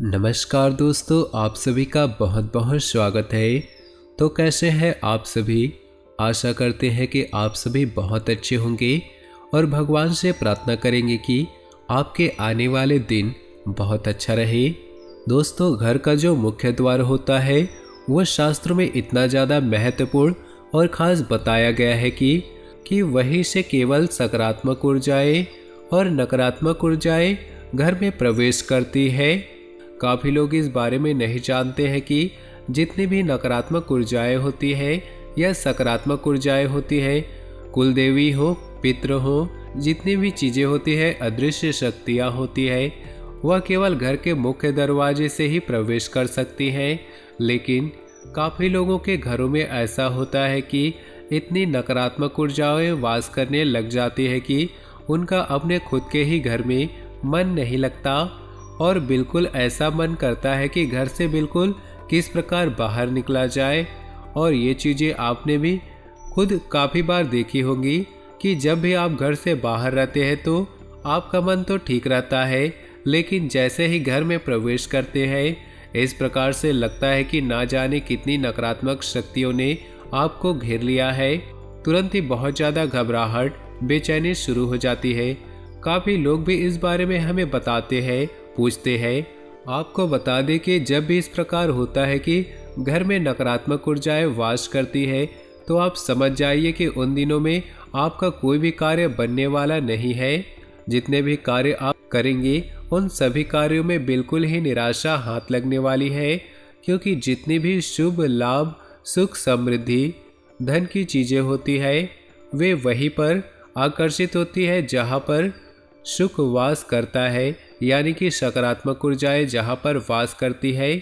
नमस्कार दोस्तों, आप सभी का बहुत बहुत स्वागत है। तो कैसे हैं आप सभी। आशा करते हैं कि आप सभी बहुत अच्छे होंगे और भगवान से प्रार्थना करेंगे कि आपके आने वाले दिन बहुत अच्छा रहे। दोस्तों, घर का जो मुख्य द्वार होता है वह शास्त्रों में इतना ज़्यादा महत्वपूर्ण और ख़ास बताया गया है कि वहीं से केवल सकारात्मक ऊर्जाएं और नकारात्मक ऊर्जाएं घर में प्रवेश करती है। काफ़ी लोग इस बारे में नहीं जानते हैं कि जितनी भी नकारात्मक ऊर्जाएं होती है या सकारात्मक ऊर्जाएं होती है, कुल देवी हो, पितृ हो, जितनी भी चीज़ें होती है, अदृश्य शक्तियां होती है, वह केवल घर के मुख्य दरवाजे से ही प्रवेश कर सकती हैं। लेकिन काफ़ी लोगों के घरों में ऐसा होता है कि इतनी नकारात्मक ऊर्जाएं वास करने लग जाती है कि उनका अपने खुद के ही घर में मन नहीं लगता और बिल्कुल ऐसा मन करता है कि घर से बिल्कुल किस प्रकार बाहर निकला जाए। और ये चीज़ें आपने भी खुद काफ़ी बार देखी होंगी कि जब भी आप घर से बाहर रहते हैं तो आपका मन तो ठीक रहता है, लेकिन जैसे ही घर में प्रवेश करते हैं इस प्रकार से लगता है कि ना जाने कितनी नकारात्मक शक्तियों ने आपको घेर लिया है। तुरंत ही बहुत ज़्यादा घबराहट, बेचैनी शुरू हो जाती है। काफ़ी लोग भी इस बारे में हमें बताते हैं, पूछते हैं। आपको बता दें कि जब भी इस प्रकार होता है कि घर में नकारात्मक ऊर्जाएं वास करती है तो आप समझ जाइए कि उन दिनों में आपका कोई भी कार्य बनने वाला नहीं है। जितने भी कार्य आप करेंगे उन सभी कार्यों में बिल्कुल ही निराशा हाथ लगने वाली है, क्योंकि जितनी भी शुभ लाभ, सुख, समृद्धि, धन की चीज़ें होती है वे वहीं पर आकर्षित होती है जहाँ पर सुख वास करता है। यानी कि सकारात्मक ऊर्जाएं जहाँ पर वास करती है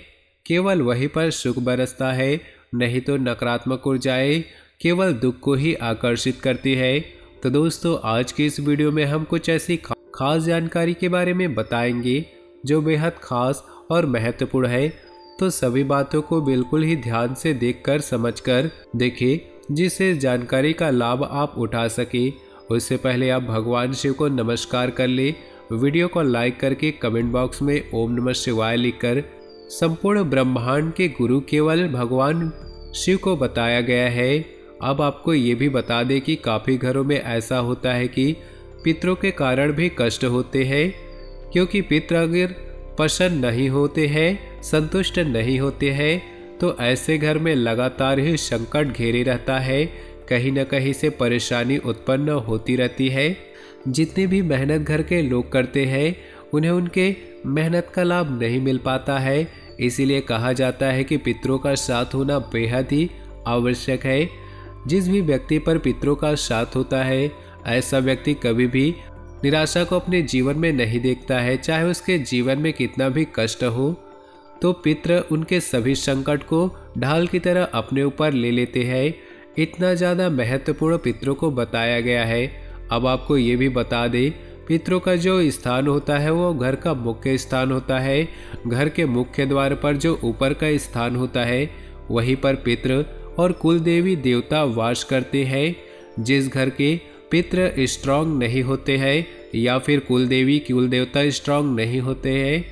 केवल वहीं पर सुख बरसता है, नहीं तो नकारात्मक ऊर्जाएं केवल दुख को ही आकर्षित करती है। तो दोस्तों, आज की इस वीडियो में हम कुछ ऐसी खास जानकारी के बारे में बताएंगे जो बेहद खास और महत्वपूर्ण है। तो सभी बातों को बिल्कुल ही ध्यान से देखकर समझकर देखें, जिससे जानकारी का लाभ आप उठा सके। उससे पहले आप भगवान शिव को नमस्कार कर ले। वीडियो को लाइक करके कमेंट बॉक्स में ओम नमः शिवाय लिखकर संपूर्ण ब्रह्मांड के गुरु केवल भगवान शिव को बताया गया है। अब आपको ये भी बता दें कि काफ़ी घरों में ऐसा होता है कि पितरों के कारण भी कष्ट होते हैं, क्योंकि पितर अगर प्रसन्न नहीं होते हैं, संतुष्ट नहीं होते हैं, तो ऐसे घर में लगातार ही संकट घेरे रहता है। कहीं न कहीं से परेशानी उत्पन्न होती रहती है। जितनी भी मेहनत घर के लोग करते हैं उन्हें उनके मेहनत का लाभ नहीं मिल पाता है। इसीलिए कहा जाता है कि पितरों का साथ होना बेहद ही आवश्यक है। जिस भी व्यक्ति पर पितरों का साथ होता है ऐसा व्यक्ति कभी भी निराशा को अपने जीवन में नहीं देखता है। चाहे उसके जीवन में कितना भी कष्ट हो तो पितर उनके सभी संकट को ढाल की तरह अपने ऊपर ले लेते हैं। इतना ज़्यादा महत्वपूर्ण पितरों को बताया गया है। अब आपको ये भी बता दें, पितरों का जो स्थान होता है वो घर का मुख्य स्थान होता है। घर के मुख्य द्वार पर जो ऊपर का स्थान होता है वहीं पर पितृ और कुल देवी देवता वास करते हैं। जिस घर के पितृ स्ट्रांग नहीं होते हैं या फिर कुल देवी कुल देवता स्ट्रांग नहीं होते हैं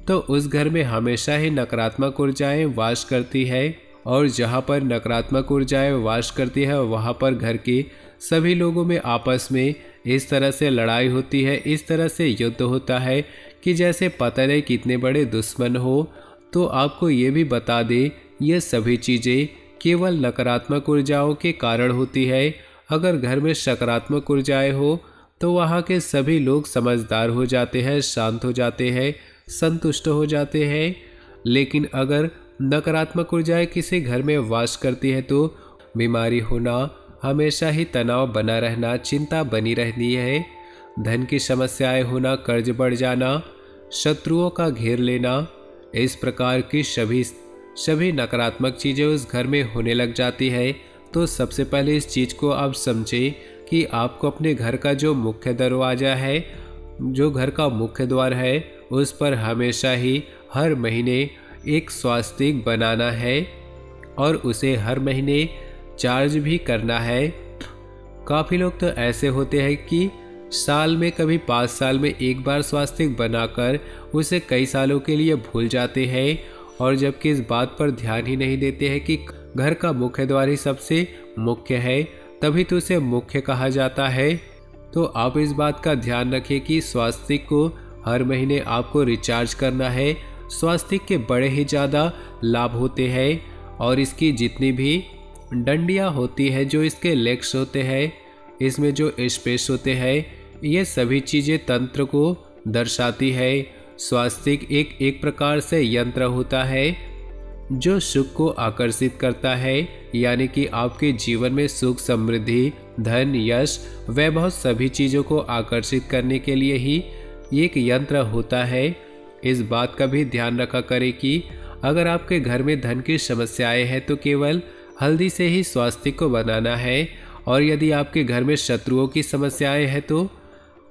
तो उस घर में हमेशा ही नकारात्मक ऊर्जाएं वास करती है। और जहाँ पर नकारात्मक ऊर्जाएं वास करती है वहाँ पर घर के सभी लोगों में आपस में इस तरह से लड़ाई होती है, इस तरह से युद्ध होता है कि जैसे पता नहीं कितने बड़े दुश्मन हो। तो आपको ये भी बता दें, ये सभी चीज़ें केवल नकारात्मक ऊर्जाओं के कारण होती है। अगर घर में सकारात्मक ऊर्जाएं हो तो वहाँ के सभी लोग समझदार हो जाते हैं, शांत हो जाते हैं, संतुष्ट हो जाते हैं। लेकिन अगर नकारात्मक ऊर्जाएं किसी घर में वास करती है तो बीमारी होना, हमेशा ही तनाव बना रहना, चिंता बनी रहनी है, धन की समस्याएं होना, कर्ज बढ़ जाना, शत्रुओं का घेर लेना, इस प्रकार की सभी नकारात्मक चीज़ें उस घर में होने लग जाती है। तो सबसे पहले इस चीज़ को आप समझें कि आपको अपने घर का जो मुख्य दरवाज़ा है, जो घर का मुख्य द्वार है, उस पर हमेशा ही हर महीने एक स्वास्तिक बनाना है और उसे हर महीने चार्ज भी करना है। काफ़ी लोग तो ऐसे होते हैं कि साल में कभी 5 साल में एक बार स्वास्तिक बनाकर उसे कई सालों के लिए भूल जाते हैं, और जबकि इस बात पर ध्यान ही नहीं देते हैं कि घर का मुख्य द्वार ही सबसे मुख्य है, तभी तो उसे मुख्य कहा जाता है। तो आप इस बात का ध्यान रखें कि स्वास्तिक को हर महीने आपको रिचार्ज करना है। स्वास्तिक के बड़े ही ज़्यादा लाभ होते हैं, और इसकी जितनी भी डंडियाँ होती है, जो इसके लेग्स होते हैं, इसमें जो स्पेस होते हैं, ये सभी चीज़ें तंत्र को दर्शाती है। स्वास्तिक एक प्रकार से यंत्र होता है जो सुख को आकर्षित करता है, यानी कि आपके जीवन में सुख, समृद्धि, धन, यश, वैभव सभी चीज़ों को आकर्षित करने के लिए ही एक यंत्र होता है। इस बात का भी ध्यान रखा करें कि अगर आपके घर में धन की समस्याएं हैं तो केवल हल्दी से ही स्वास्तिक को बनाना है, और यदि आपके घर में शत्रुओं की समस्याएं हैं तो,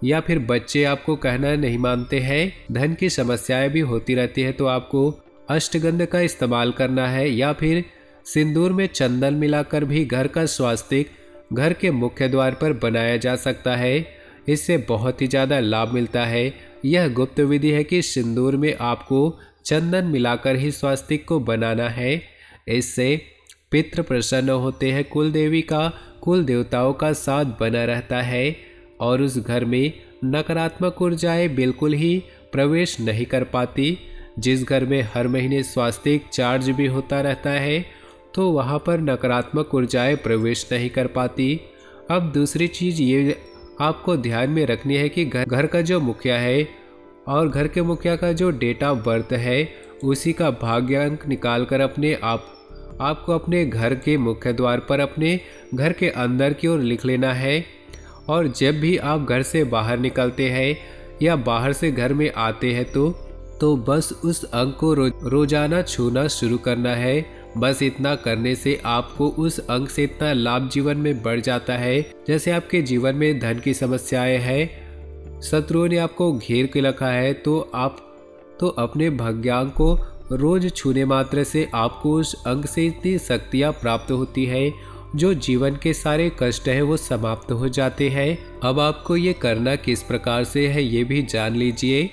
या फिर बच्चे आपको कहना नहीं मानते हैं, धन की समस्याएं भी होती रहती है, तो आपको अष्टगंध का इस्तेमाल करना है, या फिर सिंदूर में चंदन मिलाकर भी घर का स्वास्तिक घर के मुख्य द्वार पर बनाया जा सकता है। इससे बहुत ही ज़्यादा लाभ मिलता है। यह गुप्त विधि है कि सिंदूर में आपको चंदन मिलाकर ही स्वास्तिक को बनाना है। इससे पितृ प्रसन्न होते हैं, कुल देवी का, कुल देवताओं का साथ बना रहता है, और उस घर में नकारात्मक ऊर्जाएं बिल्कुल ही प्रवेश नहीं कर पाती। जिस घर में हर महीने स्वास्तिक चार्ज भी होता रहता है तो वहाँ पर नकारात्मक ऊर्जाएं प्रवेश नहीं कर पाती। अब दूसरी चीज़ ये आपको ध्यान में रखनी है कि घर का जो मुखिया है और घर के मुखिया का जो डेट ऑफ बर्थ है, उसी का भाग्यांक निकाल कर आपको अपने घर के मुख्य द्वार पर अपने घर के अंदर की ओर लिख लेना है। और जब भी आप घर से बाहर निकलते हैं या बाहर से घर में आते हैं तो बस उस अंक को रोजाना छूना शुरू करना है। बस इतना करने से आपको उस अंक से इतना लाभ जीवन में बढ़ जाता है। जैसे आपके जीवन में धन की समस्याएं हैं, शत्रुओं ने आपको घेर के रखा है, तो अपने भाग्यांक को रोज छूने मात्र से आपको उस अंक से इतनी शक्तियाँ प्राप्त होती है, जो जीवन के सारे कष्ट है वो समाप्त हो जाते हैं। अब आपको ये करना किस प्रकार से है ये भी जान लीजिए।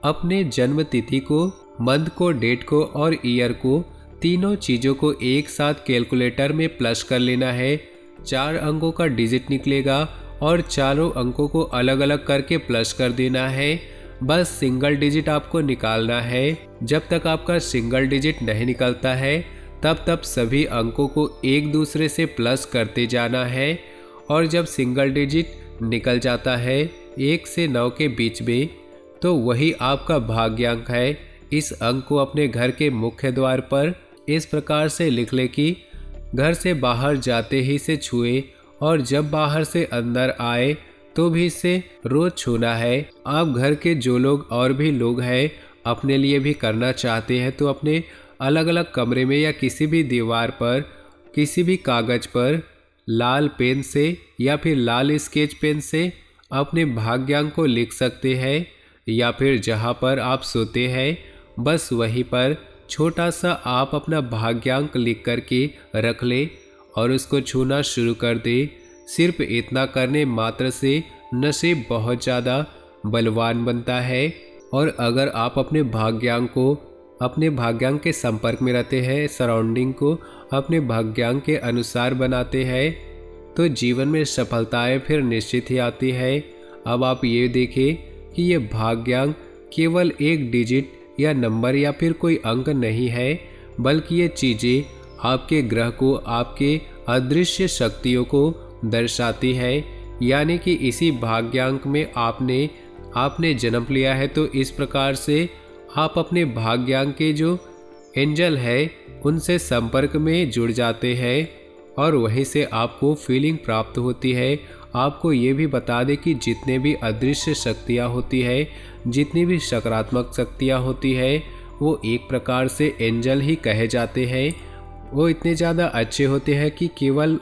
अपने जन्म तिथि को, मंथ को, डेट को और ईयर को, तीनों चीज़ों को एक साथ कैलकुलेटर में प्लस कर लेना है। 4 अंकों का डिजिट निकलेगा और चारों अंकों को अलग अलग करके प्लस कर देना है। बस सिंगल डिजिट आपको निकालना है। जब तक आपका सिंगल डिजिट नहीं निकलता है तब सभी अंकों को एक दूसरे से प्लस करते जाना है, और जब सिंगल डिजिट निकल जाता है 1 से 9 के बीच में, तो वही आपका भाग्यांक है। इस अंक को अपने घर के मुख्य द्वार पर इस प्रकार से लिख ले कि घर से बाहर जाते ही से छुए, और जब बाहर से अंदर आए तो भी इसे रोज छूना है। आप घर के जो लोग और भी लोग हैं अपने लिए भी करना चाहते हैं तो अपने अलग अलग कमरे में या किसी भी दीवार पर, किसी भी कागज पर लाल पेन से या फिर लाल स्केच पेन से अपने भाग्यांक को लिख सकते हैं, या फिर जहाँ पर आप सोते हैं बस वहीं पर छोटा सा आप अपना भाग्यांक लिख करके रख ले और उसको छूना शुरू कर दे। सिर्फ इतना करने मात्र से नसीब बहुत ज़्यादा बलवान बनता है। और अगर आप अपने भाग्यांक के संपर्क में रहते हैं, सराउंडिंग को अपने भाग्यांक के अनुसार बनाते हैं, तो जीवन में सफलताएं फिर निश्चित ही आती है। अब आप ये देखें कि ये भाग्यांक केवल एक डिजिट या नंबर या फिर कोई अंक नहीं है, बल्कि ये चीज़ें आपके ग्रह को, आपके अदृश्य शक्तियों को दर्शाती है। यानी कि इसी भाग्यांक में आपने जन्म लिया है, तो इस प्रकार से आप अपने भाग्यांक के जो एंजल है उनसे संपर्क में जुड़ जाते हैं, और वहीं से आपको फीलिंग प्राप्त होती है। आपको ये भी बता दें कि जितने भी अदृश्य शक्तियाँ होती है, जितनी भी सकारात्मक शक्तियाँ होती है, वो एक प्रकार से एंजल ही कहे जाते हैं। वो इतने ज़्यादा अच्छे होते हैं कि केवल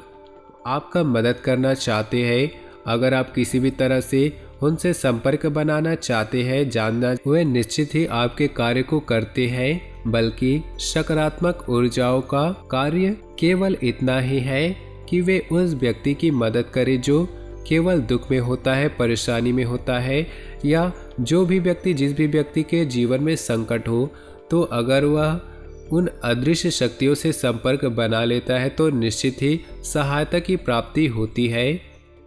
आपका मदद करना चाहते हैं। अगर आप किसी भी तरह से उनसे संपर्क बनाना चाहते हैं, जानना, वे निश्चित ही आपके कार्य को करते हैं। बल्कि सकारात्मक ऊर्जाओं का कार्य केवल इतना ही है कि वे उस व्यक्ति की मदद करें जो केवल दुख में होता है, परेशानी में होता है, या जो भी व्यक्ति जिस भी व्यक्ति के जीवन में संकट हो, तो अगर वह उन अदृश्य शक्तियों से संपर्क बना लेता है तो निश्चित ही सहायता की प्राप्ति होती है।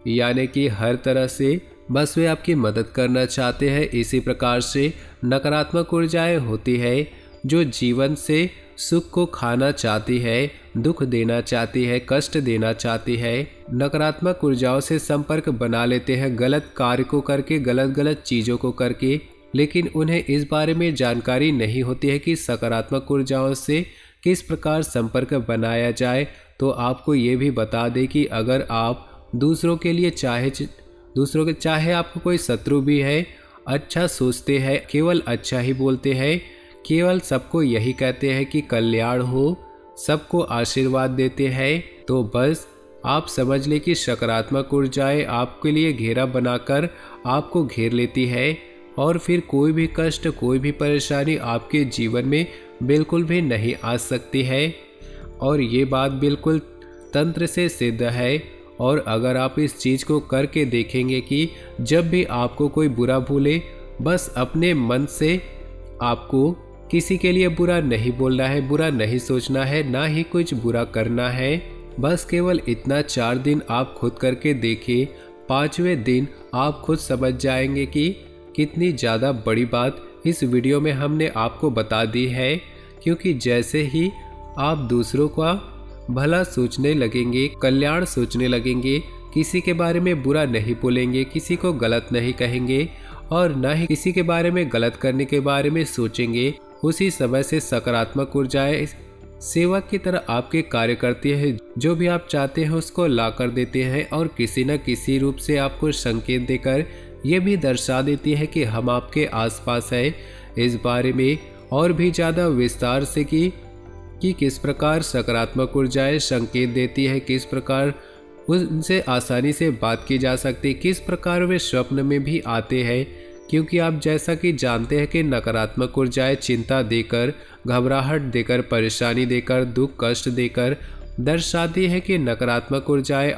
यानी कि हर तरह से बस वे आपकी मदद करना चाहते हैं। इसी प्रकार से नकारात्मक ऊर्जाएं होती है जो जीवन से सुख को खाना चाहती है, दुख देना चाहती है, कष्ट देना चाहती है। नकारात्मक ऊर्जाओं से संपर्क बना लेते हैं गलत कार्य को करके, गलत चीज़ों को करके, लेकिन उन्हें इस बारे में जानकारी नहीं होती है कि सकारात्मक ऊर्जाओं से किस प्रकार संपर्क बनाया जाए। तो आपको ये भी बता दें कि अगर आप दूसरों के लिए चाहे आपको कोई शत्रु भी है, अच्छा सोचते हैं, केवल अच्छा ही बोलते हैं, केवल सबको यही कहते हैं कि कल्याण हो, सबको आशीर्वाद देते हैं, तो बस आप समझ लें कि सकारात्मक ऊर्जाएं आपके लिए घेरा बनाकर आपको घेर लेती है और फिर कोई भी कष्ट, कोई भी परेशानी आपके जीवन में बिल्कुल भी नहीं आ सकती है। और ये बात बिल्कुल तंत्र से सिद्ध है। और अगर आप इस चीज़ को करके देखेंगे कि जब भी आपको कोई बुरा भूले, बस अपने मन से आपको किसी के लिए बुरा नहीं बोलना है, बुरा नहीं सोचना है, ना ही कुछ बुरा करना है। बस केवल इतना 4 दिन आप खुद करके देखिए। 5वें दिन आप खुद समझ जाएंगे कि कितनी ज़्यादा बड़ी बात इस वीडियो में हमने आपको बता दी है। क्योंकि जैसे ही आप दूसरों का भला सोचने लगेंगे, कल्याण सोचने लगेंगे, किसी के बारे में बुरा नहीं बोलेंगे, किसी को गलत नहीं कहेंगे और ना ही किसी के बारे में गलत करने के बारे में सोचेंगे, उसी समय से सकारात्मक ऊर्जाएं सेवक की तरह आपके कार्य करती है। जो भी आप चाहते हैं उसको ला कर देते हैं और किसी न किसी रूप से आपको संकेत देकर ये भी दर्शा देती है कि हम आपके आसपास हैं। इस बारे में और भी ज़्यादा विस्तार से कि किस प्रकार सकारात्मक ऊर्जाएं संकेत देती है, किस प्रकार उनसे आसानी से बात की जा सकती है, किस प्रकार वे स्वप्न में भी आते हैं। क्योंकि आप जैसा कि जानते हैं कि नकारात्मक ऊर्जाएं चिंता देकर, घबराहट देकर, परेशानी देकर, दुख कष्ट देकर दर्शाती है कि नकारात्मक ऊर्जाएं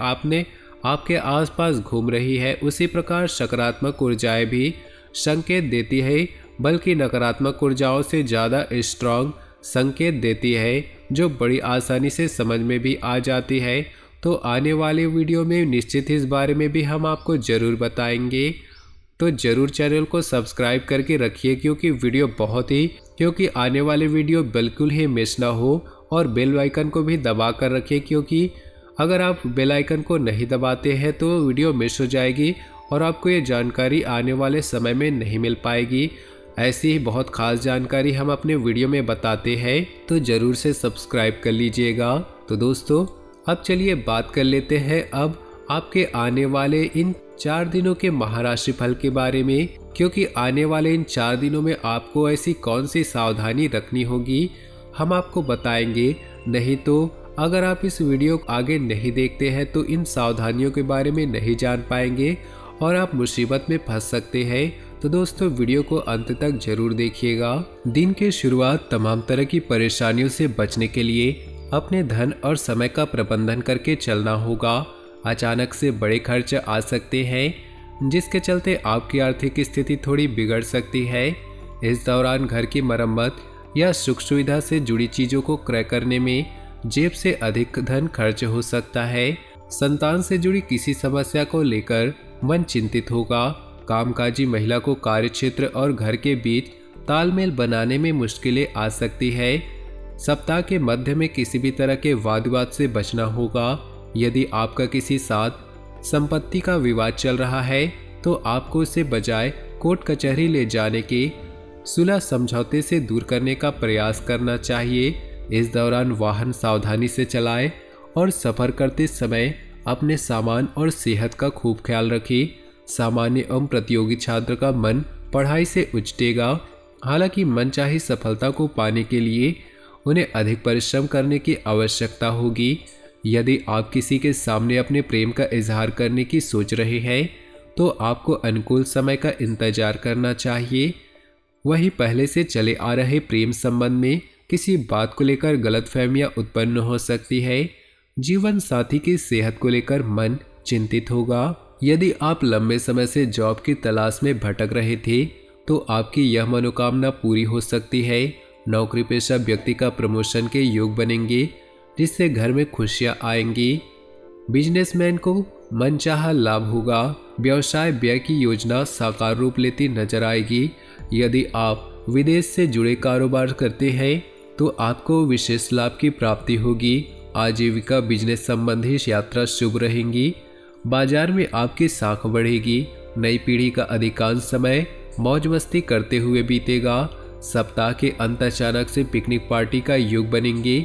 आपके आसपास घूम रही है। उसी प्रकार सकारात्मक ऊर्जाएं भी संकेत देती है, बल्कि नकारात्मक ऊर्जाओं से ज़्यादा स्ट्रांग संकेत देती है, जो बड़ी आसानी से समझ में भी आ जाती है। तो आने वाले वीडियो में निश्चित इस बारे में भी हम आपको ज़रूर बताएंगे। तो ज़रूर चैनल को सब्सक्राइब करके रखिए क्योंकि आने वाले वीडियो बिल्कुल ही मिस ना हो। और बेल आइकन को भी दबा कर रखिए, क्योंकि अगर आप बेल आइकन को नहीं दबाते हैं तो वीडियो मिस हो जाएगी और आपको ये जानकारी आने वाले समय में नहीं मिल पाएगी। ऐसी ही बहुत खास जानकारी हम अपने वीडियो में बताते हैं, तो ज़रूर से सब्सक्राइब कर लीजिएगा। तो दोस्तों, अब चलिए बात कर लेते हैं अब आपके आने वाले इन 4 दिनों के महाराशि फल के बारे में। क्योंकि आने वाले इन 4 दिनों में आपको ऐसी कौन सी सावधानी रखनी होगी, हम आपको बताएंगे। नहीं तो अगर आप इस वीडियो को आगे नहीं देखते हैं तो इन सावधानियों के बारे में नहीं जान पाएंगे और आप मुसीबत में फंस सकते हैं। तो दोस्तों, वीडियो को अंत तक जरूर देखिएगा। दिन की शुरुआत तमाम तरह की परेशानियों से बचने के लिए अपने धन और समय का प्रबंधन करके चलना होगा। अचानक से बड़े खर्च आ सकते हैं, जिसके चलते आपकी आर्थिक स्थिति थोड़ी बिगड़ सकती है। इस दौरान घर की मरम्मत या सुख सुविधा से जुड़ी चीज़ों को क्रय करने में जेब से अधिक धन खर्च हो सकता है। संतान से जुड़ी किसी समस्या को लेकर मन चिंतित होगा। कामकाजी महिला को कार्यक्षेत्र और घर के बीच तालमेल बनाने में मुश्किलें आ सकती है। सप्ताह के मध्य में किसी भी तरह के वाद विवाद से बचना होगा। यदि आपका किसी साथ संपत्ति का विवाद चल रहा है तो आपको इसे बजाय कोर्ट कचहरी ले जाने के सुलह समझौते से दूर करने का प्रयास करना चाहिए। इस दौरान वाहन सावधानी से चलाएं और सफर करते समय अपने सामान और सेहत का खूब ख्याल रखें। सामान्य एवं प्रतियोगी छात्र का मन पढ़ाई से उचटेगा। हालांकि मनचाही सफलता को पाने के लिए उन्हें अधिक परिश्रम करने की आवश्यकता होगी। यदि आप किसी के सामने अपने प्रेम का इजहार करने की सोच रहे हैं तो आपको अनुकूल समय का इंतजार करना चाहिए। वहीं पहले से चले आ रहे प्रेम संबंध में किसी बात को लेकर गलतफहमियां उत्पन्न हो सकती है। जीवन साथी की सेहत को लेकर मन चिंतित होगा। यदि आप लंबे समय से जॉब की तलाश में भटक रहे थे तो आपकी यह मनोकामना पूरी हो सकती है। नौकरी पेशा व्यक्ति का प्रमोशन के योग बनेंगे, जिससे घर में खुशियां आएंगी। बिजनेसमैन को मनचाहा लाभ होगा। व्यवसाय व्यय की योजना साकार रूप लेती नजर आएगी। यदि आप विदेश से जुड़े कारोबार करते हैं तो आपको विशेष लाभ की प्राप्ति होगी। आजीविका बिजनेस संबंधी यात्रा शुभ रहेंगी। बाजार में आपकी साख बढ़ेगी। नई पीढ़ी का अधिकांश समय मौज मस्ती करते हुए बीतेगा। सप्ताह के अंत अचानक से पिकनिक पार्टी का योग बनेंगे।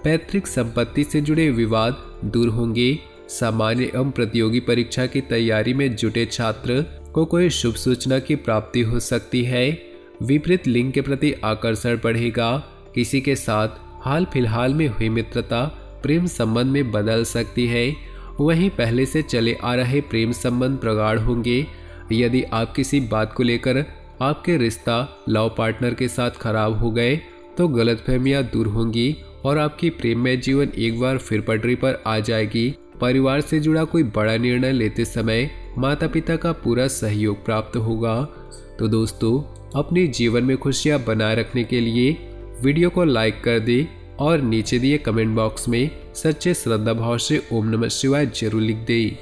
पैतृक संपत्ति से जुड़े विवाद दूर होंगे। सामान्य एवं प्रतियोगी परीक्षा की तैयारी में जुटे छात्र को कोई शुभ सूचना की प्राप्ति हो सकती है। विपरीत लिंग के प्रति आकर्षण बढ़ेगा। किसी के साथ हाल फिलहाल में हुई मित्रता प्रेम संबंध में बदल सकती है। वहीं पहले से चले आ रहे प्रेम संबंध प्रगाढ़ होंगे। यदि आप किसी बात को लेकर आपके रिश्ता लव पार्टनर के साथ खराब हो गए तो गलतफहमियां दूर होंगी और आपकी प्रेममय जीवन एक बार फिर पटरी पर आ जाएगी। परिवार से जुड़ा कोई बड़ा निर्णय लेते समय माता पिता का पूरा सहयोग प्राप्त होगा। तो दोस्तों, अपने जीवन में खुशियां बनाए रखने के लिए वीडियो को लाइक कर दें और नीचे दिए कमेंट बॉक्स में सच्चे श्रद्धा भाव से ओम नमः शिवाय जरूर लिख दें।